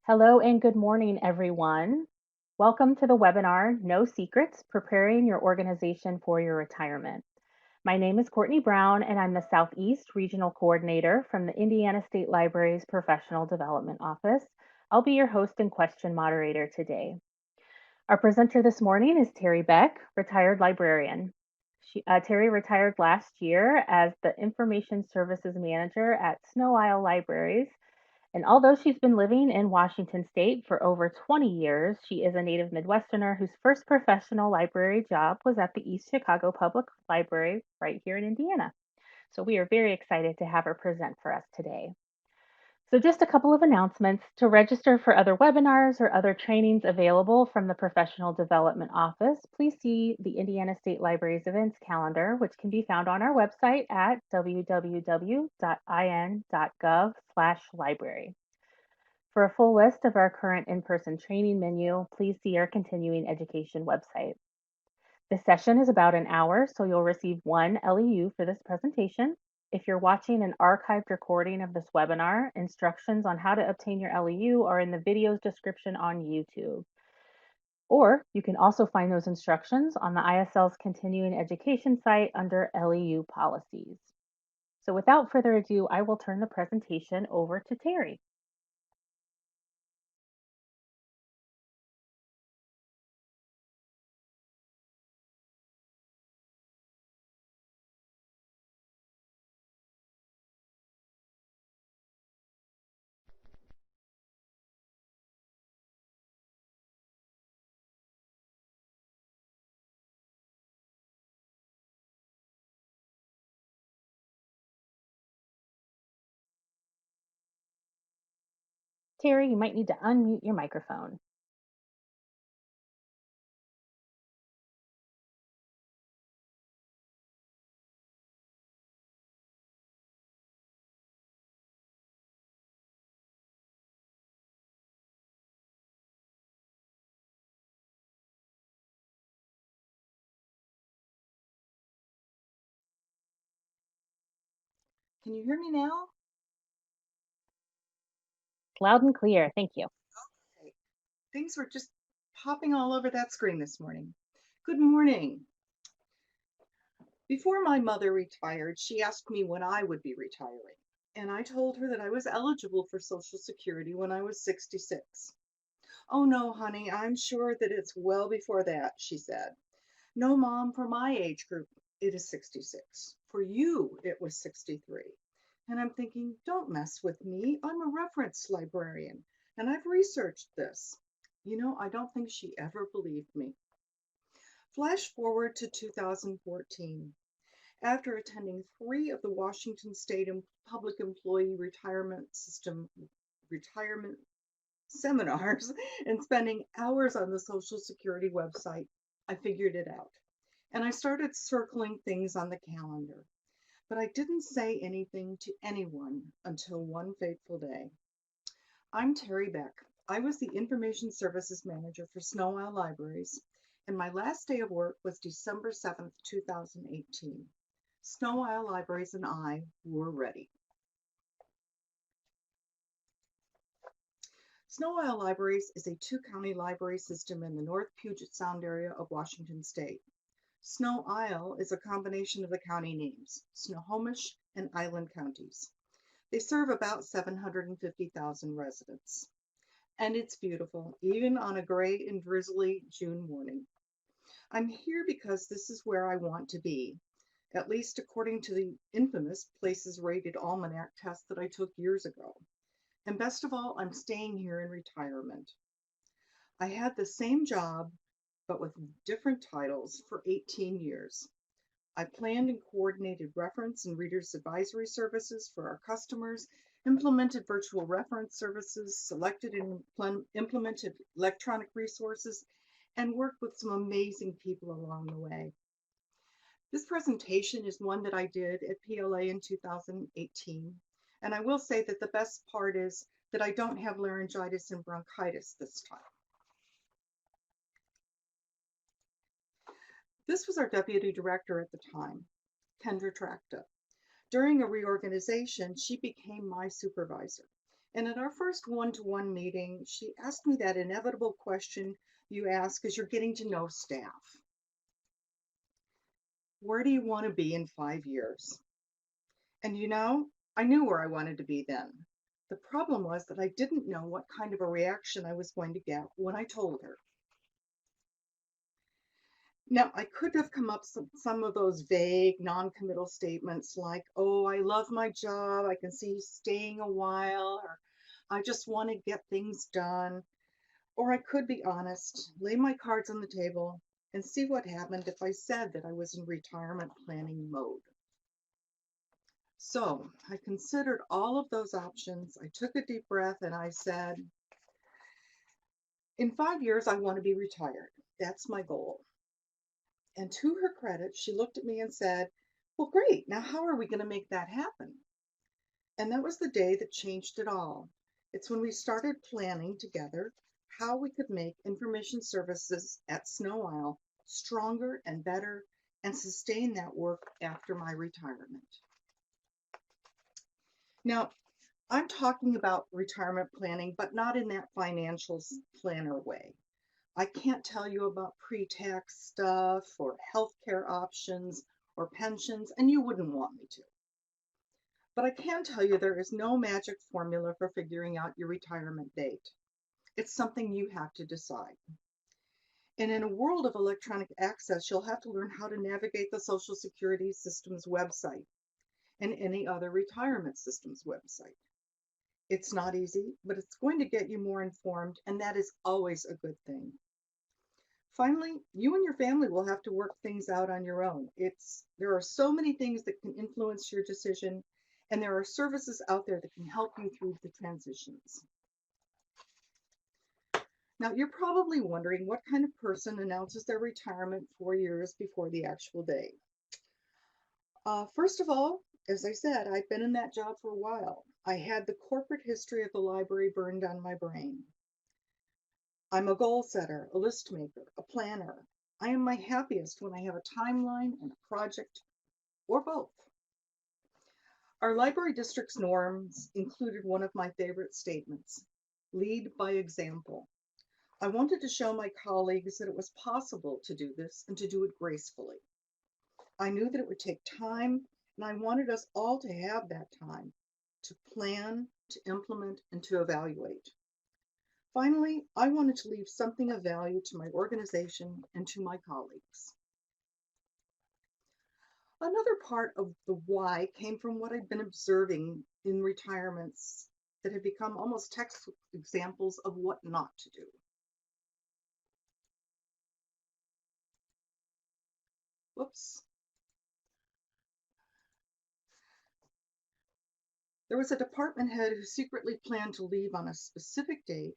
Hello and good morning, everyone. Welcome to the webinar, No Secrets, Preparing Your Organization for Your Retirement. My name is Courtney Brown, and I'm the Southeast Regional Coordinator from the Indiana State Libraries Professional Development Office. I'll be your host and question moderator today. Our presenter this morning is Terry Beck, retired librarian. Terry retired last year as the Information Services Manager at Snow Isle Libraries, and although she's been living in Washington State for over 20 years, she is a native Midwesterner whose first professional library job was at the East Chicago Public Library right here in Indiana. So we are very excited to have her present for us today. So just a couple of announcements. To register for other webinars or other trainings available from the Professional Development Office, please see the Indiana State Libraries events calendar, which can be found on our website at www.in.gov/library. For a full list of our current in-person training menu, please see our continuing education website. This session is about an hour, so you'll receive one LEU for this presentation. If you're watching an archived recording of this webinar, instructions on how to obtain your LEU are in the video's description on YouTube. Or you can also find those instructions on the ISL's continuing education site under LEU policies. So without further ado, I will turn the presentation over to Terry. Terry, you might need to unmute your microphone. Can you hear me now? Loud and clear. Thank you. Okay. Things were just popping all over that screen this morning. Good morning. Before my mother retired, she asked me when I would be retiring, and I told her that I was eligible for Social Security when I was 66. Oh no, honey, I'm sure that it's well before that, she said. No, Mom, for my age group, it is 66. For you, it was 63. And I'm thinking, don't mess with me. I'm a reference librarian, and I've researched this. I don't think she ever believed me. Flash forward to 2014. After attending 3 of the Washington State Public Employee Retirement System retirement seminars and spending hours on the Social Security website, I figured it out. And I started circling things on the calendar. But I didn't say anything to anyone until one fateful day. I'm Terry Beck. I was the Information Services Manager for Snow Isle Libraries, and my last day of work was December 7th, 2018. Snow Isle Libraries and I were ready. Snow Isle Libraries is a 2-county library system in the North Puget Sound area of Washington State. Snow Isle is a combination of the county names, Snohomish and Island counties. They serve about 750,000 residents. And it's beautiful, even on a gray and drizzly June morning. I'm here because this is where I want to be, at least according to the infamous Places Rated Almanac test that I took years ago. And best of all, I'm staying here in retirement. I had the same job, but with different titles for 18 years. I planned and coordinated reference and readers advisory services for our customers, implemented virtual reference services, selected and implemented electronic resources, and worked with some amazing people along the way. This presentation is one that I did at PLA in 2018, and I will say that the best part is that I don't have laryngitis and bronchitis this time. This was our deputy director at the time, Kendra Tracta. During a reorganization, she became my supervisor, And at our first one-to-one meeting, she asked me that inevitable question you ask as you're getting to know staff. Where do you want to be in 5 years? And I knew where I wanted to be then. The problem was that I didn't know what kind of a reaction I was going to get when I told her. Now, I could have come up with some of those vague, non-committal statements like, oh, I love my job, I can see you staying a while, or I just want to get things done. Or I could be honest, lay my cards on the table, and see what happened if I said that I was in retirement planning mode. So I considered all of those options. I took a deep breath and I said, in 5 years, I want to be retired. That's my goal. And to her credit, she looked at me and said, well, great. Now, how are we going to make that happen? And that was the day that changed it all. It's when we started planning together how we could make information services at Snow Isle stronger and better and sustain that work after my retirement. Now, I'm talking about retirement planning, but not in that financial planner way. I can't tell you about pre-tax stuff or healthcare options or pensions, and you wouldn't want me to. But I can tell you there is no magic formula for figuring out your retirement date. It's something you have to decide. And in a world of electronic access, you'll have to learn how to navigate the Social Security system's website and any other retirement system's website. It's not easy, but it's going to get you more informed, and that is always a good thing. Finally, you and your family will have to work things out on your own. There are so many things that can influence your decision, and there are services out there that can help you through the transitions. Now, you're probably wondering what kind of person announces their retirement 4 years before the actual day. First of all, as I said, I've been in that job for a while. I had the corporate history of the library burned on my brain. I'm a goal setter, a list maker, a planner. I am my happiest when I have a timeline and a project, or both. Our library district's norms included one of my favorite statements: lead by example. I wanted to show my colleagues that it was possible to do this and to do it gracefully. I knew that it would take time, and I wanted us all to have that time to plan, to implement, and to evaluate. Finally, I wanted to leave something of value to my organization and to my colleagues. Another part of the why came from what I'd been observing in retirements that had become almost textbook examples of what not to do. Whoops. There was a department head who secretly planned to leave on a specific date,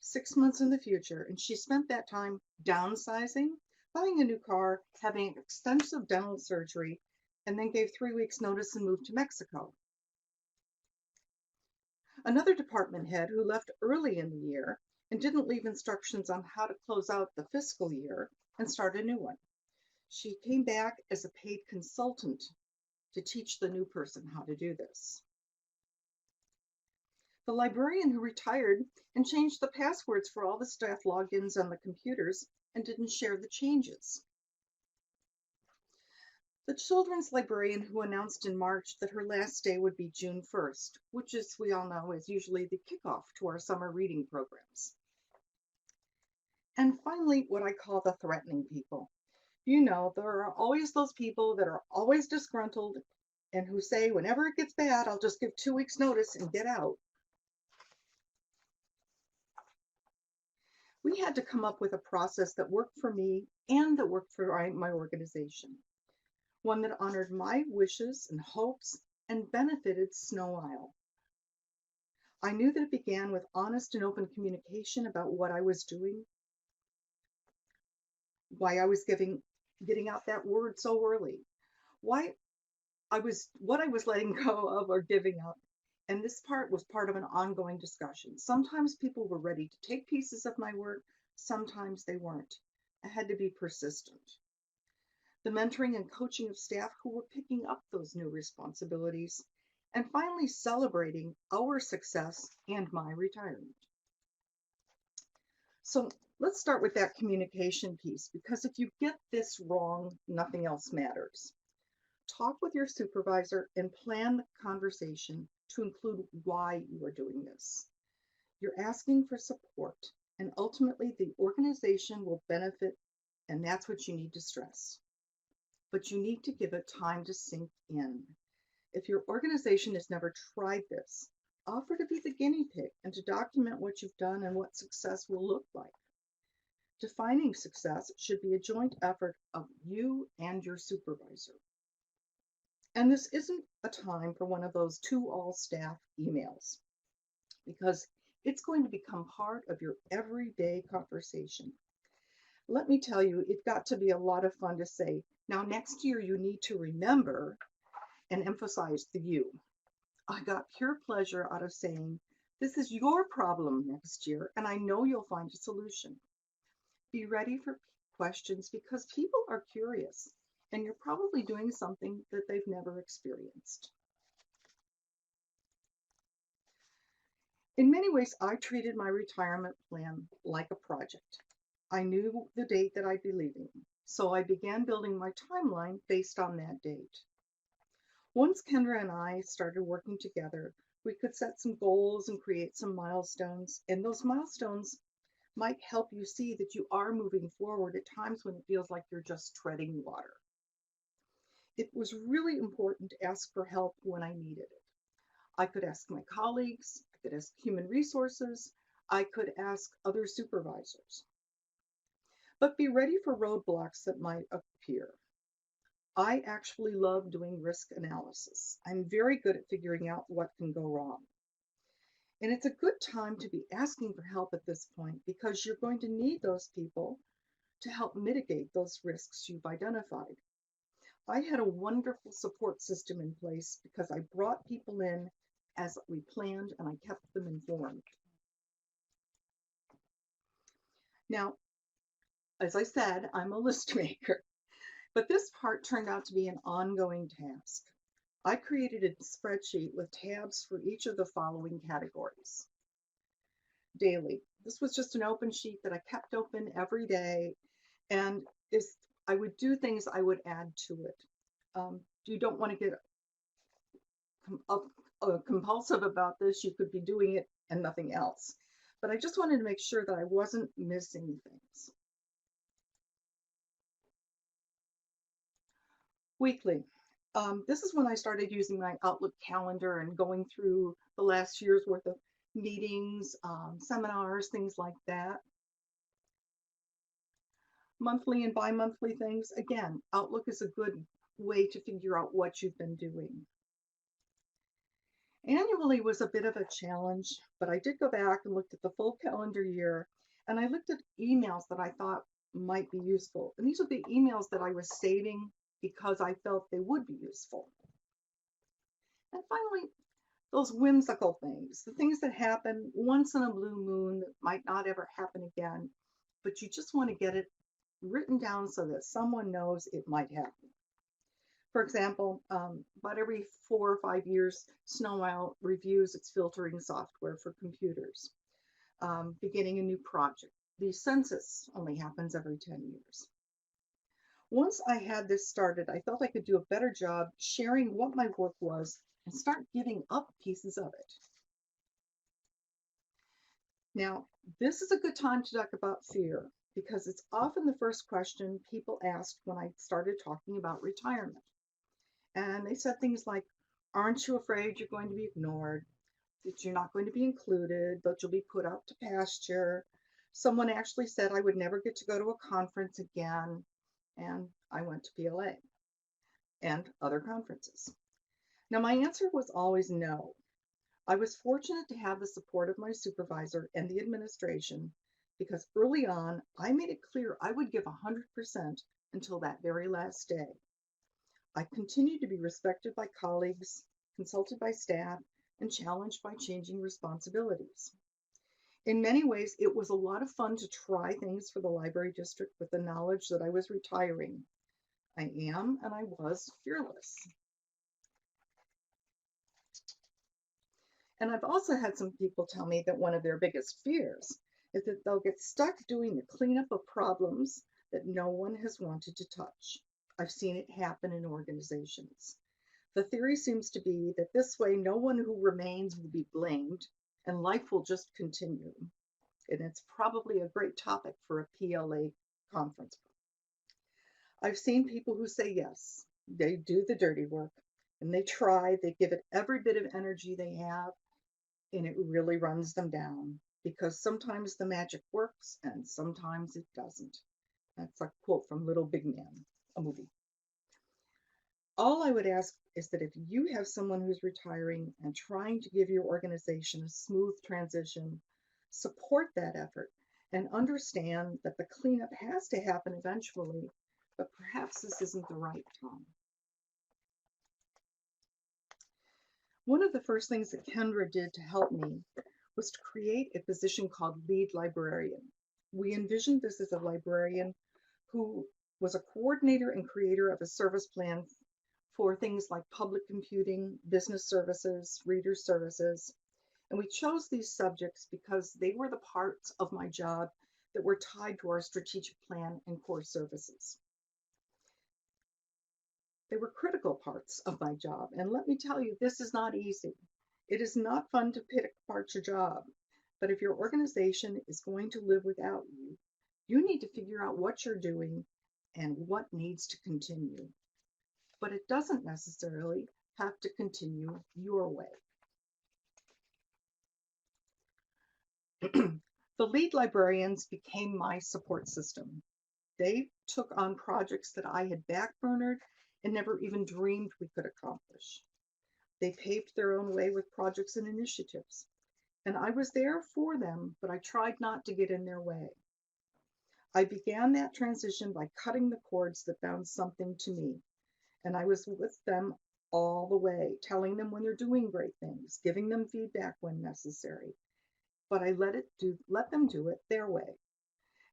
6 months in the future, and she spent that time downsizing, buying a new car, having extensive dental surgery, and then gave 3 weeks notice and moved to Mexico. Another department head who left early in the year and didn't leave instructions on how to close out the fiscal year and start a new one. She came back as a paid consultant to teach the new person how to do this. The librarian who retired and changed the passwords for all the staff logins on the computers and didn't share the changes. The children's librarian who announced in March that her last day would be June 1st, which, as we all know, is usually the kickoff to our summer reading programs. And finally, what I call the threatening people. There are always those people that are always disgruntled and who say, whenever it gets bad, I'll just give 2 weeks notice and get out. We had to come up with a process that worked for me and that worked for my organization. One that honored my wishes and hopes and benefited Snow Isle. I knew that it began with honest and open communication about what I was doing, why I was getting out that word so early, what I was letting go of or giving up. And this part was part of an ongoing discussion. Sometimes people were ready to take pieces of my work, sometimes they weren't. I had to be persistent. The mentoring and coaching of staff who were picking up those new responsibilities, and finally celebrating our success and my retirement. So let's start with that communication piece, because if you get this wrong, nothing else matters. Talk with your supervisor and plan the conversation to include why you are doing this. You're asking for support, and ultimately the organization will benefit, and that's what you need to stress. But you need to give it time to sink in. If your organization has never tried this, offer to be the guinea pig and to document what you've done and what success will look like. Defining success should be a joint effort of you and your supervisor. And this isn't a time for one of those to all staff emails, because it's going to become part of your everyday conversation. Let me tell you, it got to be a lot of fun to say, now next year you need to remember, and emphasize the you. I got pure pleasure out of saying, this is your problem next year, and I know you'll find a solution. Be ready for questions, because people are curious, and you're probably doing something that they've never experienced. In many ways, I treated my retirement plan like a project. I knew the date that I'd be leaving, so I began building my timeline based on that date. Once Kendra and I started working together, we could set some goals and create some milestones, and those milestones might help you see that you are moving forward at times when it feels like you're just treading water. It was really important to ask for help when I needed it. I could ask my colleagues, I could ask human resources, I could ask other supervisors. But be ready for roadblocks that might appear. I actually love doing risk analysis. I'm very good at figuring out what can go wrong. And it's a good time to be asking for help at this point, because you're going to need those people to help mitigate those risks you've identified. I had a wonderful support system in place because I brought people in as we planned, and I kept them informed. Now, as I said, I'm a list maker, but this part turned out to be an ongoing task. I created a spreadsheet with tabs for each of the following categories. Daily. This was just an open sheet that I kept open every day, and I would do things I would add to it. You don't want to get compulsive about this. You could be doing it and nothing else. But I just wanted to make sure that I wasn't missing things. Weekly. This is when I started using my Outlook calendar and going through the last year's worth of meetings, seminars, things like that. Monthly and bi-monthly things. Again, Outlook is a good way to figure out what you've been doing. Annually was a bit of a challenge, but I did go back and looked at the full calendar year, and I looked at emails that I thought might be useful. And these are the emails that I was saving because I felt they would be useful. And finally, those whimsical things, the things that happen once in a blue moon that might not ever happen again, but you just want to get it written down so that someone knows it might happen. For example, about every 4 or 5 years, Snohomish reviews its filtering software for computers, beginning a new project. The census only happens every 10 years. Once I had this started, I felt I could do a better job sharing what my work was and start giving up pieces of it. Now, this is a good time to talk about fear, because it's often the first question people asked when I started talking about retirement. And they said things like, aren't you afraid you're going to be ignored, that you're not going to be included, that you'll be put out to pasture? Someone actually said I would never get to go to a conference again, and I went to PLA and other conferences. Now, my answer was always no. I was fortunate to have the support of my supervisor and the administration, because early on, I made it clear I would give 100% until that very last day. I continued to be respected by colleagues, consulted by staff, and challenged by changing responsibilities. In many ways, it was a lot of fun to try things for the library district with the knowledge that I was retiring. I am, and I was, fearless. And I've also had some people tell me that one of their biggest fears is that they'll get stuck doing the cleanup of problems that no one has wanted to touch. I've seen it happen in organizations. The theory seems to be that this way no one who remains will be blamed and life will just continue. And it's probably a great topic for a PLA conference. I've seen people who say yes, they do the dirty work and they try, they give it every bit of energy they have, and it really runs them down because sometimes the magic works and sometimes it doesn't. That's a quote from Little Big Man, a movie. All I would ask is that if you have someone who's retiring and trying to give your organization a smooth transition, support that effort and understand that the cleanup has to happen eventually, but perhaps this isn't the right time. One of the first things that Kendra did to help me was to create a position called lead librarian. We envisioned this as a librarian who was a coordinator and creator of a service plan for things like public computing, business services, reader services. And we chose these subjects because they were the parts of my job that were tied to our strategic plan and core services. They were critical parts of my job. And let me tell you, this is not easy. It is not fun to pick apart your job. But if your organization is going to live without you, you need to figure out what you're doing and what needs to continue. But it doesn't necessarily have to continue your way. The lead librarians became my support system. They took on projects that I had backburnered and never even dreamed we could accomplish. They paved their own way with projects and initiatives. And I was there for them, but I tried not to get in their way. I began that transition by cutting the cords that bound something to me. And I was with them all the way, telling them when they're doing great things, giving them feedback when necessary. But I let them do it their way.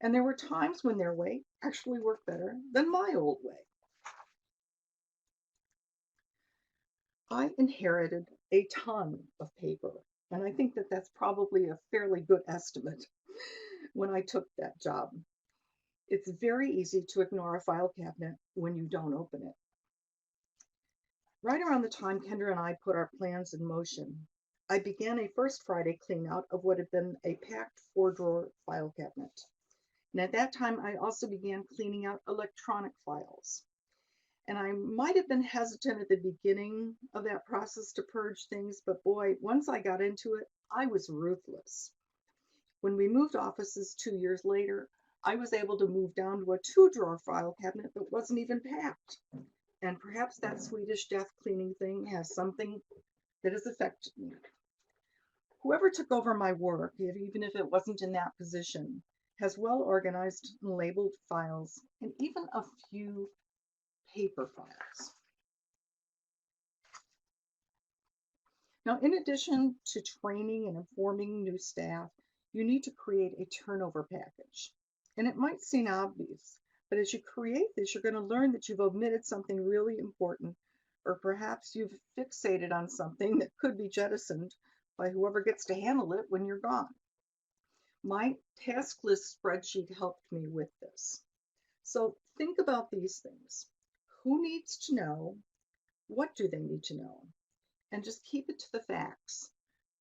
And there were times when their way actually worked better than my old way. I inherited a ton of paper, and I think that that's probably a fairly good estimate when I took that job. It's very easy to ignore a file cabinet when you don't open it. Right around the time Kendra and I put our plans in motion, I began a first Friday clean out of what had been a packed 4-drawer file cabinet. And at that time, I also began cleaning out electronic files. And I might have been hesitant at the beginning of that process to purge things, but boy, once I got into it, I was ruthless. When we moved offices 2 years later, I was able to move down to a 2-drawer file cabinet that wasn't even packed. And perhaps that Swedish death cleaning thing has something that has affected me. Whoever took over my work, even if it wasn't in that position, has well organized and labeled files and even a few paper files. Now, in addition to training and informing new staff, you need to create a turnover package. And it might seem obvious, but as you create this, you're going to learn that you've omitted something really important, or perhaps you've fixated on something that could be jettisoned by whoever gets to handle it when you're gone. My task list spreadsheet helped me with this. So think about these things. Who needs to know? What do they need to know? And just keep it to the facts.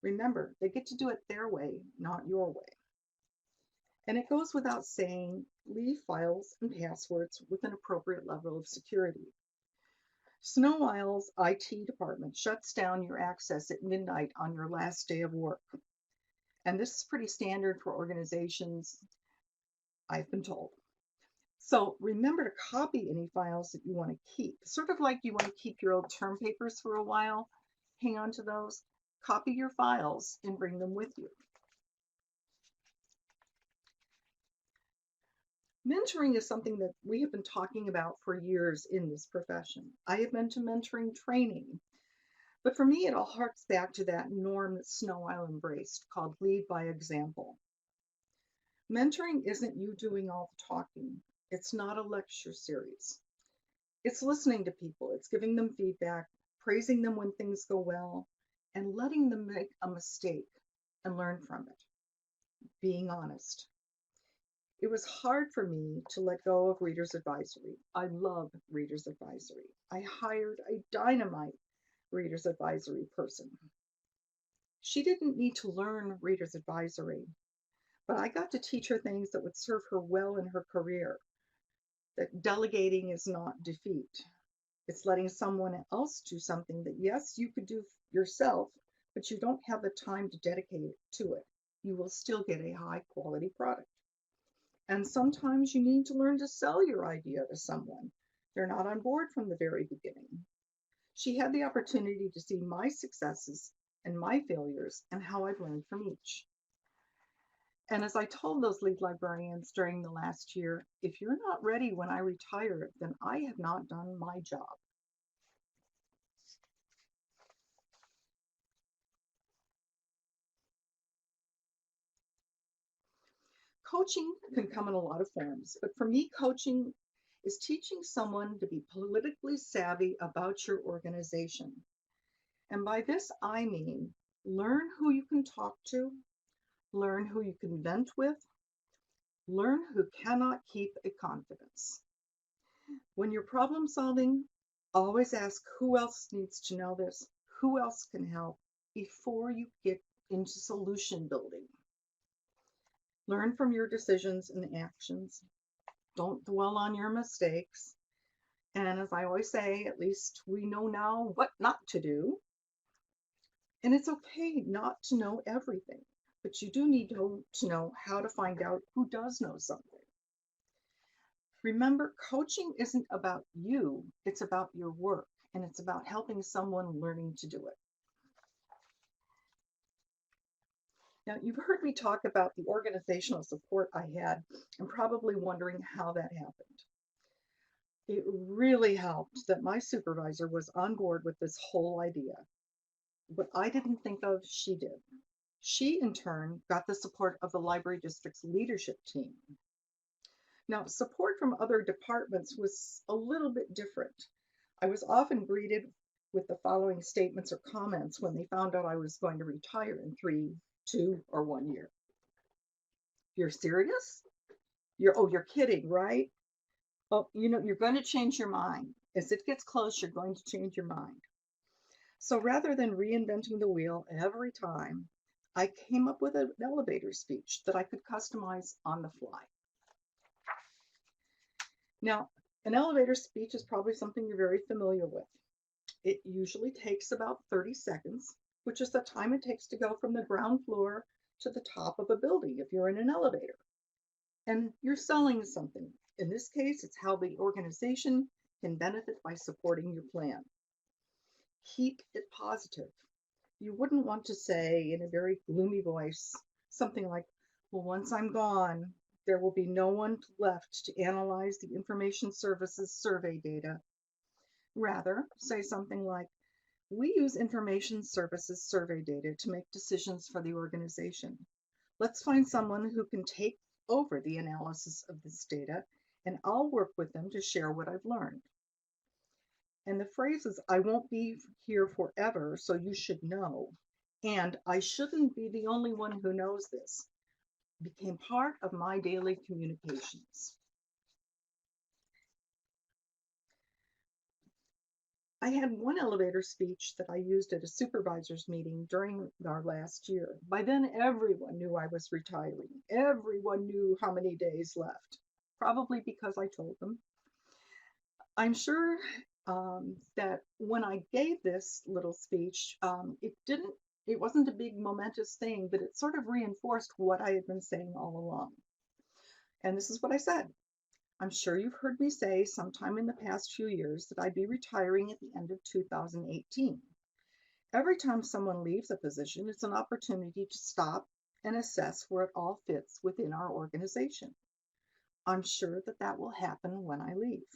Remember, they get to do it their way, not your way. And it goes without saying, leave files and passwords with an appropriate level of security. Snow Isle's IT department shuts down your access at midnight on your last day of work. And this is pretty standard for organizations, I've been told. So remember to copy any files that you want to keep. Sort of like you want to keep your old term papers for a while, hang on to those, copy your files and bring them with you. Mentoring is something that we have been talking about for years in this profession. I have been to mentoring training, but for me, it all harks back to that norm that Snow Isle embraced called lead by example. Mentoring isn't you doing all the talking. It's not a lecture series. It's listening to people. It's giving them feedback, praising them when things go well, and letting them make a mistake and learn from it, being honest. It was hard for me to let go of Reader's Advisory. I love Reader's Advisory. I hired a dynamite Reader's Advisory person. She didn't need to learn Reader's Advisory, but I got to teach her things that would serve her well in her career. That delegating is not defeat. It's letting someone else do something that, yes, you could do yourself, but you don't have the time to dedicate to it. You will still get a high quality product. And sometimes you need to learn to sell your idea to someone. They're not on board from the very beginning. She had the opportunity to see my successes and my failures and how I've learned from each. And as I told those lead librarians during the last year, if you're not ready when I retire, then I have not done my job. Coaching can come in a lot of forms, but for me, coaching is teaching someone to be politically savvy about your organization. And by this, I mean learn who you can talk to, learn who you can vent with, learn who cannot keep a confidence. When you're problem solving, always ask who else needs to know this, who else can help before you get into solution building. Learn from your decisions and actions. Don't dwell on your mistakes. And as I always say, at least we know now what not to do. And it's okay not to know everything, but you do need to know how to find out who does know something. Remember, coaching isn't about you, it's about your work, and it's about helping someone learning to do it. Now, you've heard me talk about the organizational support I had and probably wondering how that happened. It really helped that my supervisor was on board with this whole idea. What I didn't think of, she did. She, in turn, got the support of the library district's leadership team. Now, support from other departments was a little bit different. I was often greeted with the following statements or comments when they found out I was going to retire in 3, 2, or 1 year. You're serious? You're kidding, right? Oh, you're going to change your mind. As it gets close, you're going to change your mind. So rather than reinventing the wheel every time, I came up with an elevator speech that I could customize on the fly. Now, an elevator speech is probably something you're very familiar with. It usually takes about 30 seconds, which is the time it takes to go from the ground floor to the top of a building if you're in an elevator. And you're selling something. In this case, it's how the organization can benefit by supporting your plan. Keep it positive. You wouldn't want to say in a very gloomy voice something like, well, once I'm gone, there will be no one left to analyze the information services survey data. Rather, say something like, we use information services survey data to make decisions for the organization. Let's find someone who can take over the analysis of this data, and I'll work with them to share what I've learned. And the phrases, I won't be here forever, so you should know, and I shouldn't be the only one who knows this, became part of my daily communications. I had one elevator speech that I used at a supervisor's meeting during our last year. By then, everyone knew I was retiring. Everyone knew how many days left, probably because I told them. I'm sure that when I gave this little speech, it wasn't a big momentous thing, but it sort of reinforced what I had been saying all along. And this is what I said. I'm sure you've heard me say sometime in the past few years that I'd be retiring at the end of 2018. Every time someone leaves a position, it's an opportunity to stop and assess where it all fits within our organization. I'm sure that that will happen when I leave.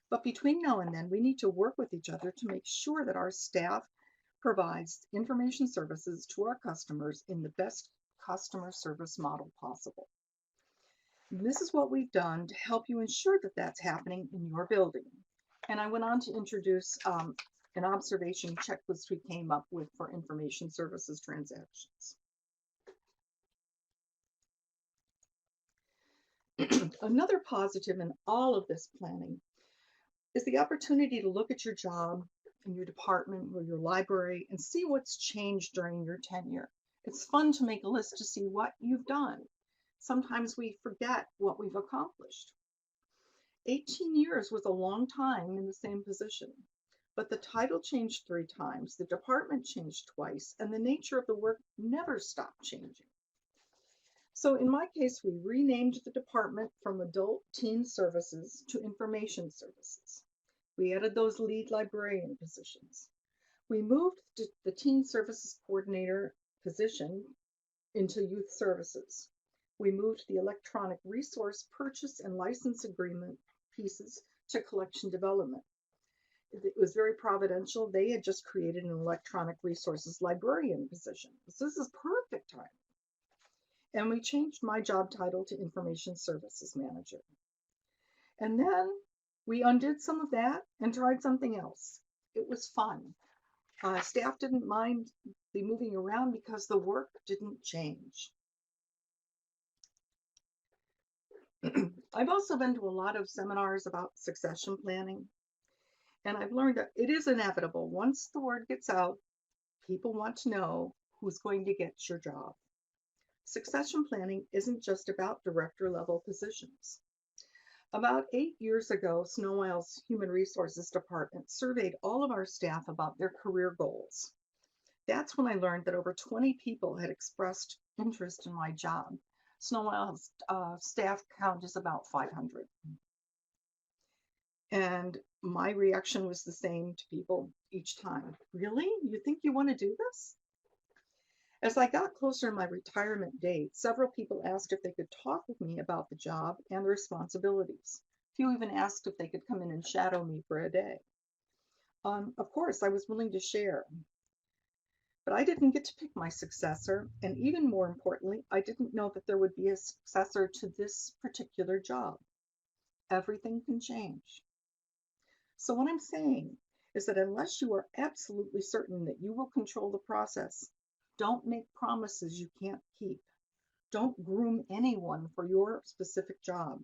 But between now and then, we need to work with each other to make sure that our staff provides information services to our customers in the best customer service model possible. This is what we've done to help you ensure that that's happening in your building. And I went on to introduce an an observation checklist we came up with for information services transactions. Another positive in all of this planning is the opportunity to look at your job and your department or your library and see what's changed during your tenure. It's fun to make a list to see what you've done. Sometimes we forget what we've accomplished. 18 years was a long time in the same position, but the title changed 3 times, the department changed twice, and the nature of the work never stopped changing. So in my case, we renamed the department from Adult Teen Services to Information Services. We added those lead librarian positions. We moved the Teen Services Coordinator position into Youth Services. We moved the electronic resource purchase and license agreement pieces to Collection Development. It was very providential. They had just created an electronic resources librarian position. So this is perfect time. And we changed my job title to Information Services Manager. And then we undid some of that and tried something else. It was fun. Staff didn't mind the moving around because the work didn't change. I've also been to a lot of seminars about succession planning, and I've learned that it is inevitable. Once the word gets out, people want to know who's going to get your job. Succession planning isn't just about director level positions. About 8 years ago, Snohomish Human Resources Department surveyed all of our staff about their career goals. That's when I learned that over 20 people had expressed interest in my job. Snohomish staff count is about 500. And my reaction was the same to people each time. Really? You think you want to do this? As I got closer to my retirement date, several people asked if they could talk with me about the job and the responsibilities. A few even asked if they could come in and shadow me for a day. Of course, I was willing to share. But I didn't get to pick my successor, and even more importantly, I didn't know that there would be a successor to this particular job. Everything can change. So what I'm saying is that unless you are absolutely certain that you will control the process, don't make promises you can't keep. Don't groom anyone for your specific job.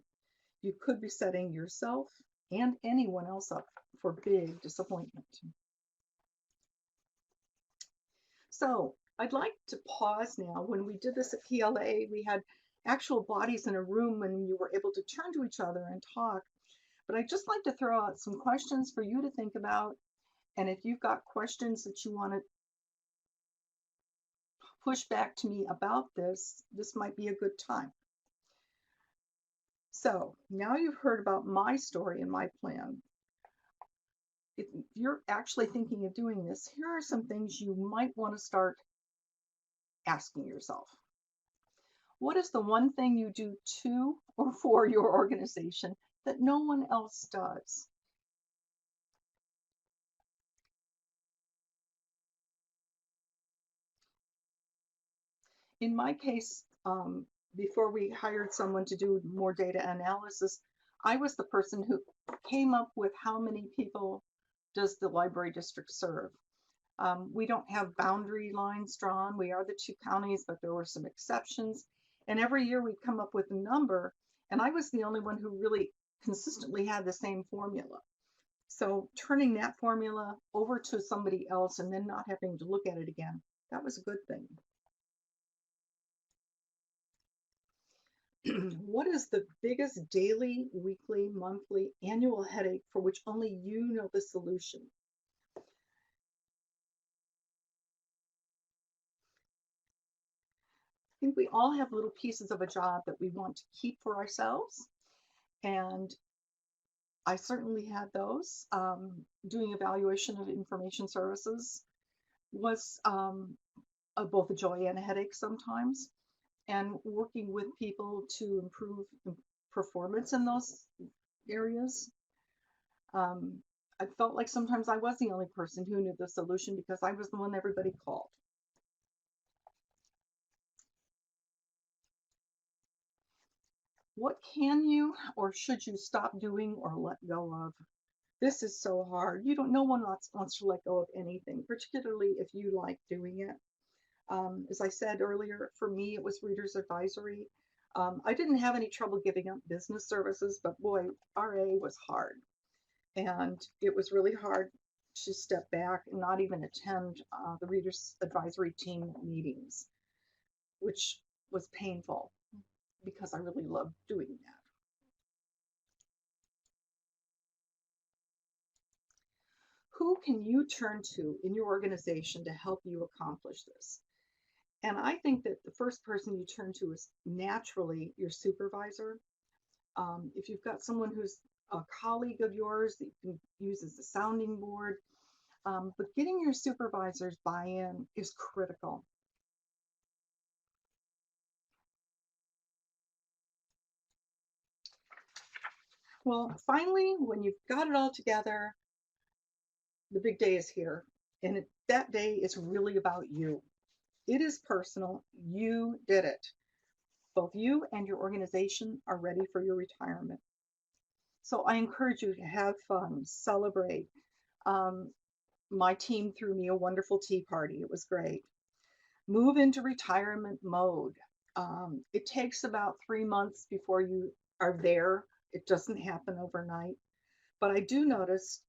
You could be setting yourself and anyone else up for big disappointment. So I'd like to pause now. When we did this at PLA, we had actual bodies in a room and you were able to turn to each other and talk. But I'd just like to throw out some questions for you to think about. And if you've got questions that you want to push back to me about this might be a good time. So now you've heard about my story and my plan. If you're actually thinking of doing this, here are some things you might want to start asking yourself. What is the one thing you do to or for your organization that no one else does? In my case, before we hired someone to do more data analysis, I was the person who came up with how many people does the library district serve. We don't have boundary lines drawn. We are the 2 counties, but there were some exceptions. And every year we'd come up with a number, and I was the only one who really consistently had the same formula. So turning that formula over to somebody else and then not having to look at it again, that was a good thing. What is the biggest daily, weekly, monthly, annual headache for which only you know the solution? I think we all have little pieces of a job that we want to keep for ourselves. And I certainly had those. Doing evaluation of information services was both a joy and a headache sometimes. And working with people to improve performance in those areas. I felt like sometimes I was the only person who knew the solution because I was the one everybody called. What can you or should you stop doing or let go of? This is so hard. No one wants to let go of anything, particularly if you like doing it. As I said earlier, for me, it was Reader's Advisory. I didn't have any trouble giving up business services, but boy, RA was hard. And it was really hard to step back and not even attend the Reader's Advisory team meetings, which was painful because I really loved doing that. Who can you turn to in your organization to help you accomplish this? And I think that the first person you turn to is naturally your supervisor. If you've got someone who's a colleague of yours that you can use as a sounding board, but getting your supervisor's buy-in is critical. Well, finally, when you've got it all together, the big day is here. And that day is really about you. It is personal. You did it. Both you and your organization are ready for your retirement. So I encourage you to have fun, celebrate. Um, my team threw me a wonderful tea party. It was great. Move into retirement mode. It takes about 3 months before you are there. It doesn't happen overnight. But I did notice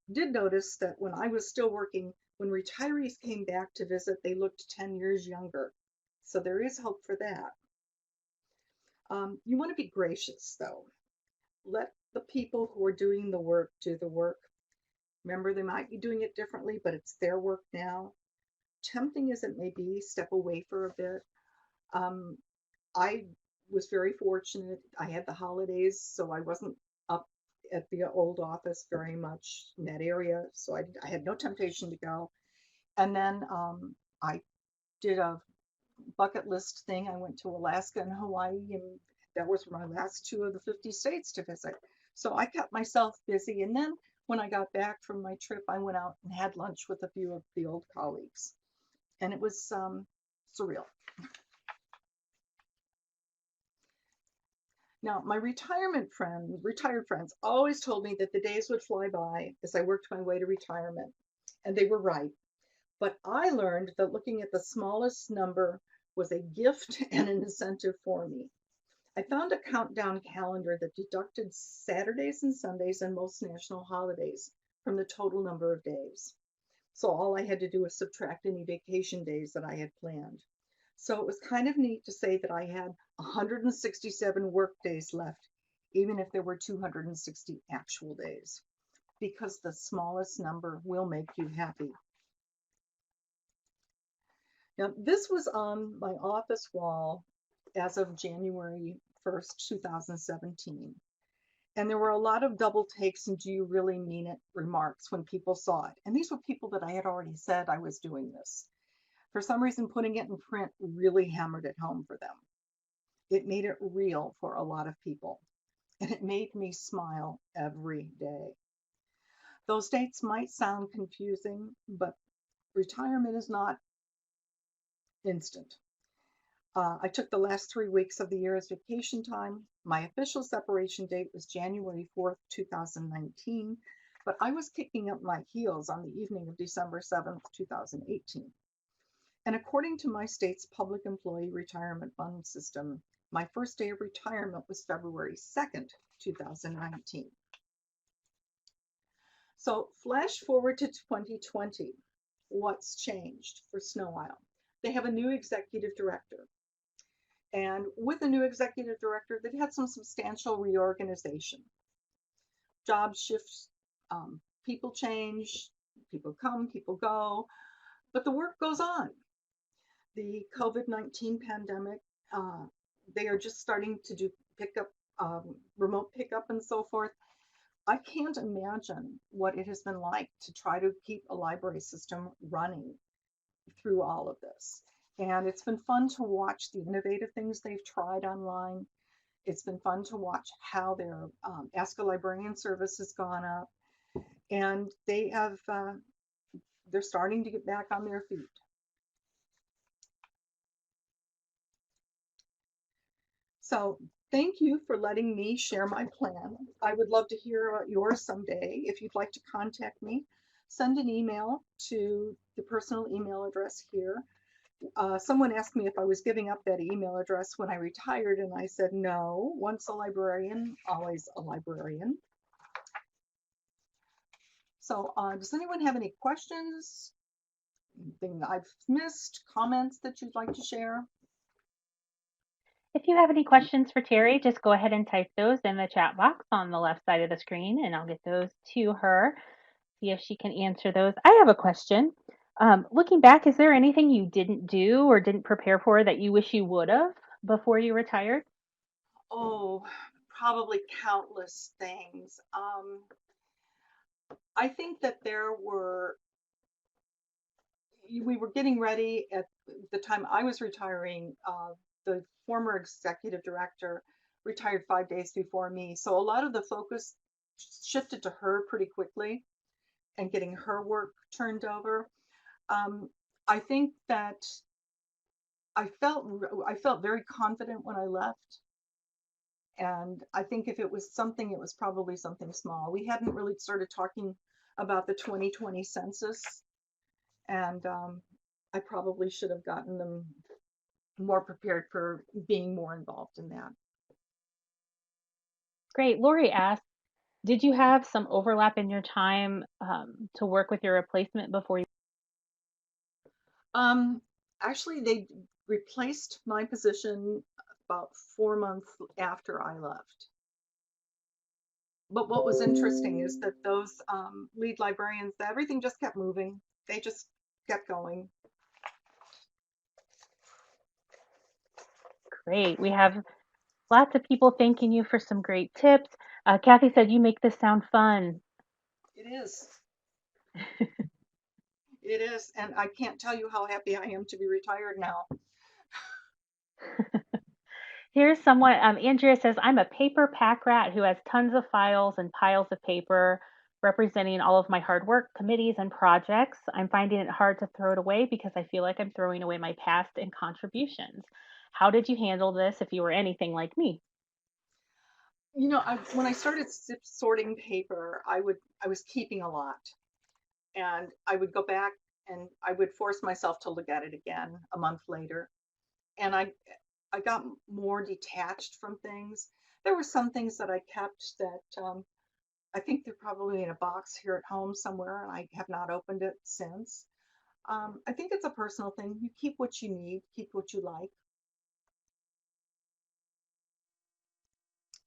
that when I was still working, when retirees came back to visit, they looked 10 years younger. So there is hope for that. You want to be gracious, though. Let the people who are doing the work do the work. Remember, they might be doing it differently, but it's their work now. Tempting as it may be, step away for a bit. Um, I was very fortunate. I had the holidays, so I wasn't up at the old office very much in that area, so I had no temptation to go. And then I did a bucket list thing. I went to Alaska and Hawaii, and that was my last two of the 50 states to visit. So I kept myself busy. And then when I got back from my trip, I went out and had lunch with a few of the old colleagues. And it was surreal. Now, my retired friends always told me that the days would fly by as I worked my way to retirement. And they were right. But I learned that looking at the smallest number was a gift and an incentive for me. I found a countdown calendar that deducted Saturdays and Sundays and most national holidays from the total number of days. So all I had to do was subtract any vacation days that I had planned. So it was kind of neat to say that I had 167 work days left, even if there were 260 actual days, because the smallest number will make you happy. Now, this was on my office wall as of January 1st, 2017. And there were a lot of double takes and do you really mean it remarks when people saw it. And these were people that I had already said I was doing this. For some reason, putting it in print really hammered it home for them. It made it real for a lot of people. And it made me smile every day. Those dates might sound confusing, but retirement is not instant. I took the last 3 weeks of the year as vacation time. My official separation date was January 4th, 2019, but I was kicking up my heels on the evening of December 7th, 2018. And according to my state's public employee retirement fund system, my first day of retirement was February 2nd, 2019. So flash forward to 2020. What's changed for Snow Isle? They have a new executive director. And with a new executive director, they've had some substantial reorganization. Job shifts, people change, people come, people go, but the work goes on. The COVID-19 pandemic, they are just starting to do pickup, remote pickup and so forth. I can't imagine what it has been like to try to keep a library system running through all of this. And it's been fun to watch the innovative things they've tried online. It's been fun to watch how their Ask a Librarian service has gone up. And they're starting to get back on their feet. So Thank you for letting me share my plan. I would love to hear about yours someday. If you'd like to contact me, send an email to the personal email address here. Someone asked me if I was giving up that email address when I retired, and I said no. Once a librarian, always a librarian. So, does anyone have any questions? Anything I've missed? Comments that you'd like to share? If you have any questions for Terry, just go ahead and type those in the chat box on the left side of the screen, and I'll get those to her, see if she can answer those. I have a question. Looking back, is there anything you didn't do or didn't prepare for that you wish you would have before you retired? Oh, probably countless things. I think that we were getting ready at the time I was retiring. The former executive director retired 5 days before me. So a lot of the focus shifted to her pretty quickly and getting her work turned over. Um, I think that I felt very confident when I left. And I think if it was something, it was probably something small. We hadn't really started talking about the 2020 census, and I probably should have gotten them more prepared for being more involved in that. Great. Lori asked, did you have some overlap in your time to work with your replacement before you? Um, Actually, they replaced my position about 4 months after I left. But what was interesting is that those lead librarians, everything just kept moving. They just kept going. Great. We have lots of people thanking you for some great tips. Kathy said, you make this sound fun. It is. It is. And I can't tell you how happy I am to be retired now. Here's someone, Andrea says, I'm a paper pack rat who has tons of files and piles of paper representing all of my hard work, committees, and projects. I'm finding it hard to throw it away because I feel like I'm throwing away my past and contributions. How did you handle this if you were anything like me? When I started sorting paper, I was keeping a lot, and I would go back and I would force myself to look at it again a month later, and I got more detached from things. There were some things that I kept that I think they're probably in a box here at home somewhere, and I have not opened it since. I think it's a personal thing. You keep what you need, keep what you like.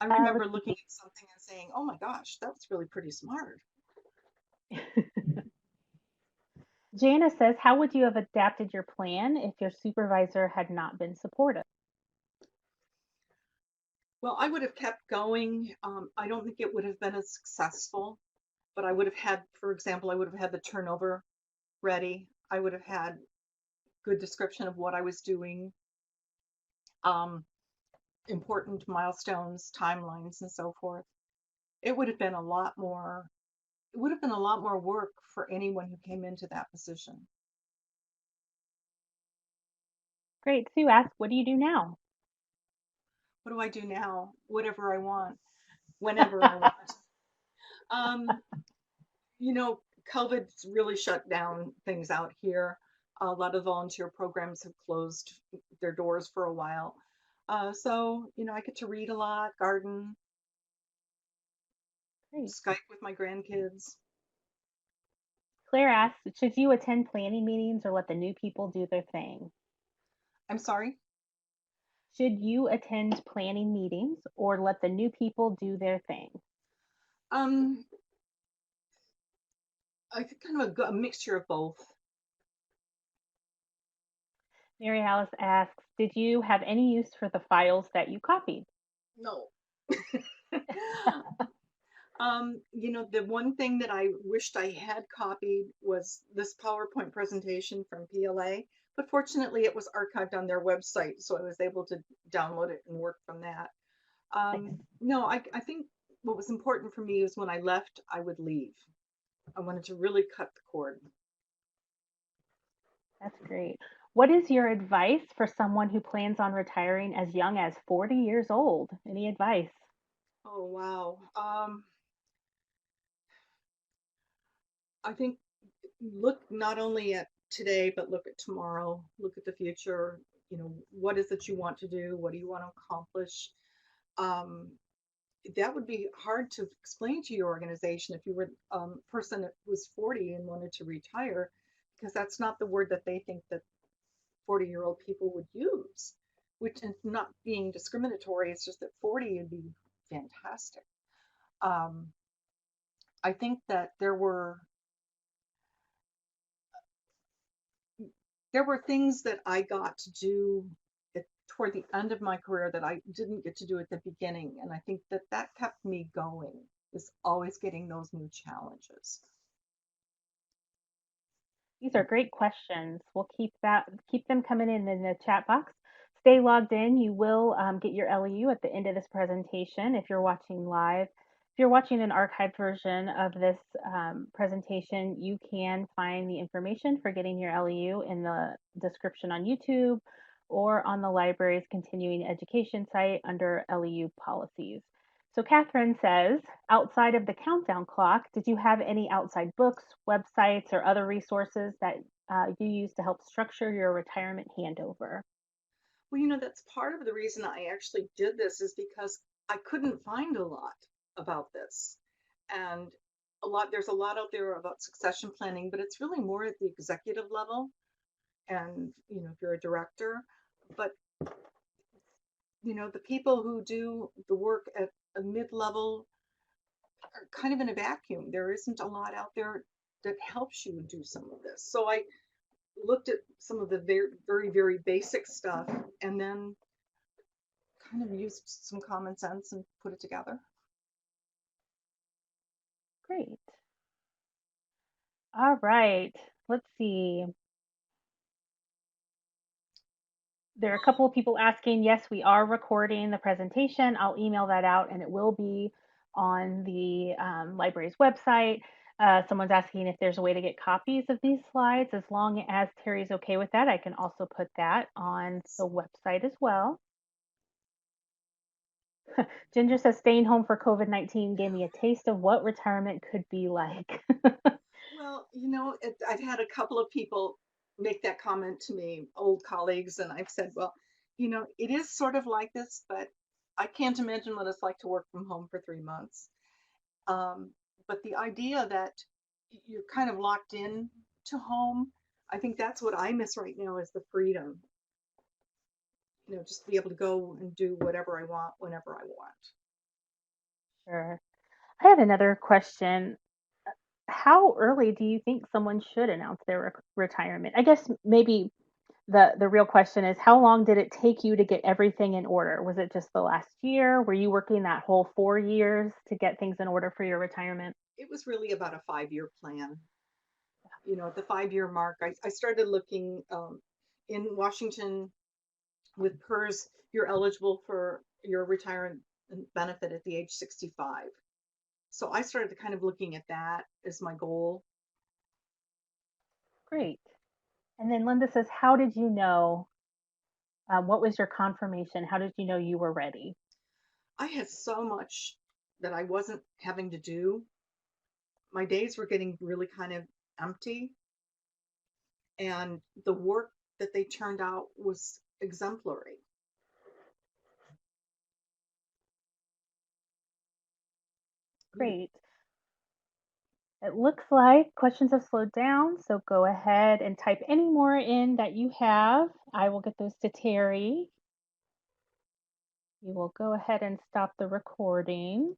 I remember Let's looking at something and saying, "Oh my gosh, that's really pretty smart." see. Jana says, how would you have adapted your plan if your supervisor had not been supportive? Well, I would have kept going. I don't think it would have been as successful, but I would have had, for example, I would have had the turnover ready. I would have had good description of what I was doing, um, important milestones, timelines, and so forth. It would have been a lot more. It would have been a lot more work for anyone who came into that position. Great. Sue asks, what do you do now? What do I do now? Whatever I want, whenever I want. Um, you know, COVID's really shut down things out here. A lot of volunteer programs have closed their doors for a while. I get to read a lot, garden, Great. Skype with my grandkids. Claire asks, should you attend planning meetings or let the new people do their thing? I'm sorry. Should you attend planning meetings or let the new people do their thing? Um, I think kind of a mixture of both. Mary Alice asks, did you have any use for the files that you copied? No. The one thing that I wished I had copied was this PowerPoint presentation from PLA, but fortunately it was archived on their website, so I was able to download it and work from that. No, I think what was important for me is when I left, I would leave. I wanted to really cut the cord. That's great. What is your advice for someone who plans on retiring as young as 40 years old? Any advice? Oh, wow. I think look not only at today, but look at tomorrow, look at the future. What is it you want to do? What do you want to accomplish? Um, that would be hard to explain to your organization if you were a person that was 40 and wanted to retire, because that's not the word that they think that 40-year-old people would use, which is not being discriminatory. It's just that 40 would be fantastic. Um, I think that there were things that I got to do toward the end of my career that I didn't get to do at the beginning, and I think that that kept me going. Is always getting those new challenges. These are great questions. We'll keep them coming in the chat box. Stay logged in. You will get your LEU at the end of this presentation if you're watching live. If you're watching an archived version of this presentation, you can find the information for getting your LEU in the description on YouTube or on the library's continuing education site under LEU policies. So Catherine says, outside of the countdown clock, did you have any outside books, websites, or other resources that you use to help structure your retirement handover? Well, that's part of the reason I actually did this is because I couldn't find a lot about this. And there's a lot out there about succession planning, but it's really more at the executive level. And, if you're a director, but, the people who do the work at a mid level are kind of in a vacuum. There isn't a lot out there that helps you do some of this. So I looked at some of the very, very, very basic stuff and then kind of used some common sense and put it together. Great. All right. Let's see. There are a couple of people asking, yes, we are recording the presentation. I'll email that out and it will be on the library's website. Someone's asking if there's a way to get copies of these slides. As long as Terry's okay with that, I can also put that on the website as well. Ginger says staying home for COVID-19 gave me a taste of what retirement could be like. Well, I've had a couple of people make that comment to me, old colleagues, and I've said, well, it is sort of like this, but I can't imagine what it's like to work from home for 3 months. Um, but the idea that you're kind of locked in to home, I think that's what I miss right now is the freedom, just to be able to go and do whatever I want whenever I want. Sure. I had another question. How early do you think someone should announce their retirement? I guess maybe the real question is how long did it take you to get everything in order? Was it just the last year? Were you working that whole 4 years to get things in order for your retirement? It was really about a 5-year plan. At the 5-year mark, I started looking in Washington with PERS, you're eligible for your retirement benefit at the age 65. So I started kind of looking at that as my goal. Great. And then Linda says, how did you know? What was your confirmation? How did you know you were ready? I had so much that I wasn't having to do. My days were getting really kind of empty, and the work that they turned out was exemplary. Great. It looks like questions have slowed down, so go ahead and type any more in that you have. I will get those to Terry. You will go ahead and stop the recording.